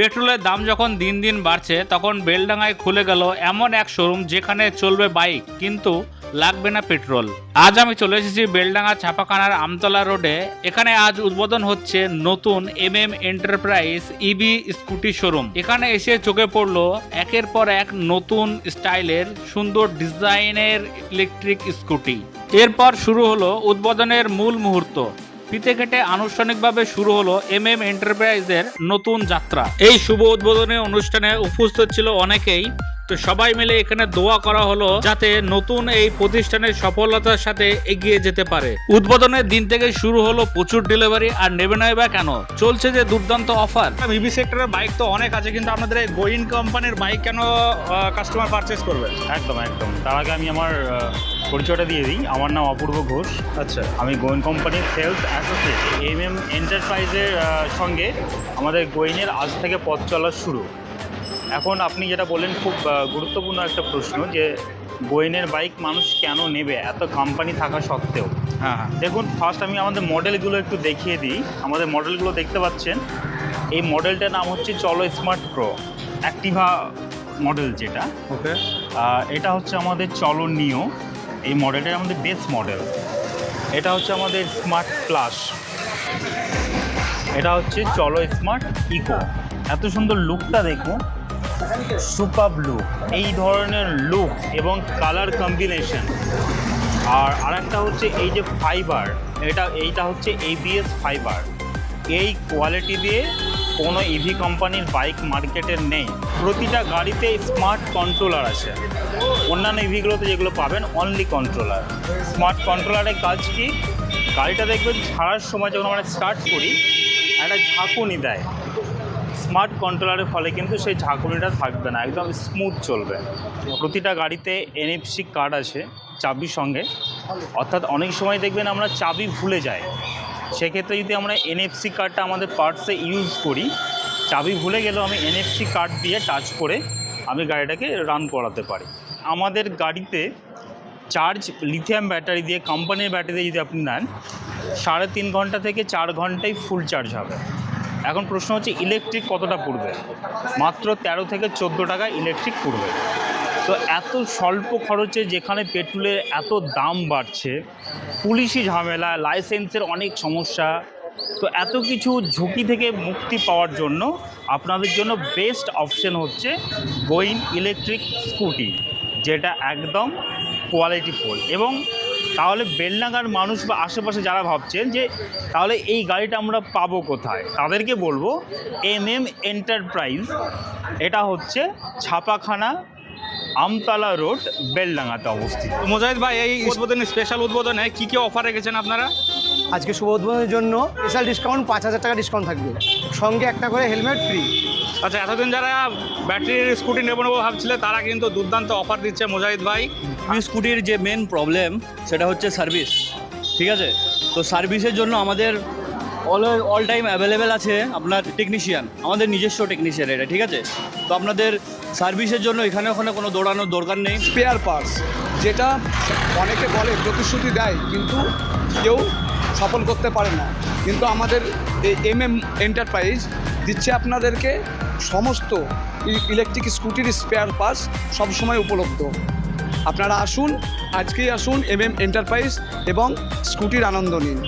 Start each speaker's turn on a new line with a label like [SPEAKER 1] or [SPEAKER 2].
[SPEAKER 1] পেট্রোলের দাম যখন দিন দিন বাড়ছে তখন বেলডাঙায় খুলে গেল এমন এক শোরুম যেখানে চলবে বাইক কিন্তু লাগবে না পেট্রোল। আজ আমি চলে এসেছি বেলডাঙা ছাপাখানার আমতলা রোডে। এখানে আজ উদ্বোধন হচ্ছে নতুন এন্টারপ্রাইজ ইভি স্কুটি শোরুম। এখানে এসে চোখে পড়লো একের পর এক নতুন স্টাইলের সুন্দর ডিজাইনের ইলেকট্রিক স্কুটি। এরপর শুরু হলো উদ্বোধনের মূল মুহূর্ত। ফিতে কেটে আনুষ্ঠানিকভাবে শুরু হলো এন্টারপ্রাইজের নতুন যাত্রা। এই শুভ উদ্বোধনী অনুষ্ঠানে উপস্থিত ছিল অনেকেই। তো সবাই মিলে এখানে দোয়া করা হলো যাতে নতুন এই প্রতিষ্ঠানের সফলতার সাথে এগিয়ে যেতে পারে। উদ্বোধনের দিন থেকে শুরু হলো প্রচুর ডেলিভারি, আর নেবে নয় বা কেন, চলছে যে দুর্দান্ত অফার।
[SPEAKER 2] ইভি সেক্টরের বাইক তো অনেক আছে, কিন্তু আপনাদের এই গোইন কোম্পানির বাইক কেন কাস্টমার পারচেস করবে?
[SPEAKER 3] একদম তার আগে আমি আমার পরিচয়টা দিয়ে দিই। আমার নাম অপূর্ব ঘোষ।
[SPEAKER 2] আচ্ছা,
[SPEAKER 3] আমি গোয়েন কোম্পানির সেলস অ্যাসোসিয়েট। এন্টারপ্রাইজের সঙ্গে আমাদের গোয়েনের আজ থেকে পথ চলা শুরু। এখন আপনি যেটা বললেন খুব গুরুত্বপূর্ণ একটা প্রশ্ন, যে গোয়েনের বাইক মানুষ কেন নেবে এত কোম্পানি থাকা সত্ত্বেও।
[SPEAKER 2] হ্যাঁ,
[SPEAKER 3] দেখুন, ফার্স্ট আমি আমাদের মডেলগুলো একটু দেখিয়ে দিই। আমাদের মডেলগুলো দেখতে পাচ্ছেন, এই মডেলটার নাম হচ্ছে চলো স্মার্ট প্রো অ্যাক্টিভা মডেল, যেটা
[SPEAKER 2] ওকে।
[SPEAKER 3] এটা হচ্ছে আমাদের চলো নিও, এই মডেলটা আমাদের বেস মডেল। এটা হচ্ছে আমাদের স্মার্ট প্লাস, এটা হচ্ছে চলো স্মার্ট ইকো। এত সুন্দর লুকটা দেখুন, সুপার লুক, এই ধরনের লুক এবং কালার কম্বিনেশন। আর আরেকটা হচ্ছে এই যে ফাইবার, এইটা হচ্ছে ABS ফাইবার। এই কোয়ালিটি দিয়ে কোনো ইভি কোম্পানির বাইক মার্কেটের নেই। প্রতিটা গাড়িতে স্মার্ট কন্ট্রোলার আছে। অন্যান্য ইভিগুলোতে যেগুলো পাবেন অনলি কন্ট্রোলার। স্মার্ট কন্ট্রোলারের কাজ কি, গাড়িটা দেখবেন ছাড়ার সময় যখন আমরা স্টার্ট করি একটা ঝাঁকুনি দেয়। স্মার্ট কন্ট্রোলারের ফলে কিন্তু সেই ঝাঁকুনিটা থাকবে না, একদম স্মুথ চলবে। প্রতিটা গাড়িতে NFC কার্ড আছে চাবির সঙ্গে, অর্থাৎ অনেক সময় দেখবেন আমরা চাবি ভুলে যাই। সেক্ষেত্রে যদি আমরা NFC কার্ডটা আমাদের পার্টসে ইউজ করি, চাবি ভুলে গেলেও আমি NFC কার্ড দিয়ে টাচ করে আমি গাড়িটাকে রান করাতে পারি। আমাদের গাড়িতে চার্জ লিথিয়াম ব্যাটারি দিয়ে, কোম্পানির ব্যাটারি যদি আপনি নেন, 3.5 ঘন্টা থেকে 4 ঘন্টায় ফুল চার্জ হবে। এখন প্রশ্ন হচ্ছে ইলেকট্রিক কতটা পড়বে? মাত্র 13 থেকে 14 টাকা ইলেকট্রিক পড়বে। তো এত স্বল্প খরচে, যেখানে পেট্রোলের এত দাম বাড়ছে, পুলিশি ঝামেলা, লাইসেন্সের অনেক সমস্যা, তো এত কিছু ঝুঁকি থেকে মুক্তি পাওয়ার জন্য আপনাদের জন্য বেস্ট অপশন হচ্ছে গোইন ইলেকট্রিক স্কুটি, যেটা একদম কোয়ালিটিফুল। এবং তাহলে বেলডাঙার মানুষ বা আশেপাশে যারা ভাবছেন যে তাহলে এই গাড়িটা আমরা পাবো কোথায়, তাদেরকে বলবো এন্টারপ্রাইজ। এটা হচ্ছে ছাপাখানা আমতলা রোড, বেলডাঙাতে অবস্থিত।
[SPEAKER 2] মোজাহিদ ভাই, এই স্পেশাল উদ্বোধনে কী কী অফার রেখেছেন আপনারা?
[SPEAKER 4] আজকে শুভ উদ্বোধনের জন্য স্পেশাল ডিসকাউন্ট 5,000 টাকা ডিসকাউন্ট থাকবে, সঙ্গে একটা করে হেলমেট ফ্রি।
[SPEAKER 2] আচ্ছা, এতদিন যারা ব্যাটারির স্কুটি নেবো ভাবছিলে তারা কিন্তু দুর্দান্ত অফার দিচ্ছে মোজাহিদ ভাই।
[SPEAKER 5] স্কুটির যে মেন প্রবলেম সেটা হচ্ছে সার্ভিস, ঠিক আছে? তো সার্ভিসের জন্য আমাদের অল টাইম অ্যাভেলেবেল আছে আপনার টেকনিশিয়ান, আমাদের নিজস্ব টেকনিশিয়ান এটা, ঠিক আছে? তো আপনাদের সার্ভিসের জন্য এখানে ওখানে কোনো দৌড়ানোর দরকার নেই।
[SPEAKER 6] স্পেয়ার পার্টস, যেটা অনেকে বলে প্রতিশ্রুতি দেয় কিন্তু কেউ সফল করতে পারে না, কিন্তু আমাদের এই এন্টারপ্রাইজ দিচ্ছে আপনাদেরকে সমস্ত ইলেকট্রিক স্কুটির স্পেয়ার পার্টস সবসময় উপলব্ধ। আপনারা আসুন, আজকেই আসুন এন্টারপ্রাইজ এবং স্কুটির আনন্দ নিন।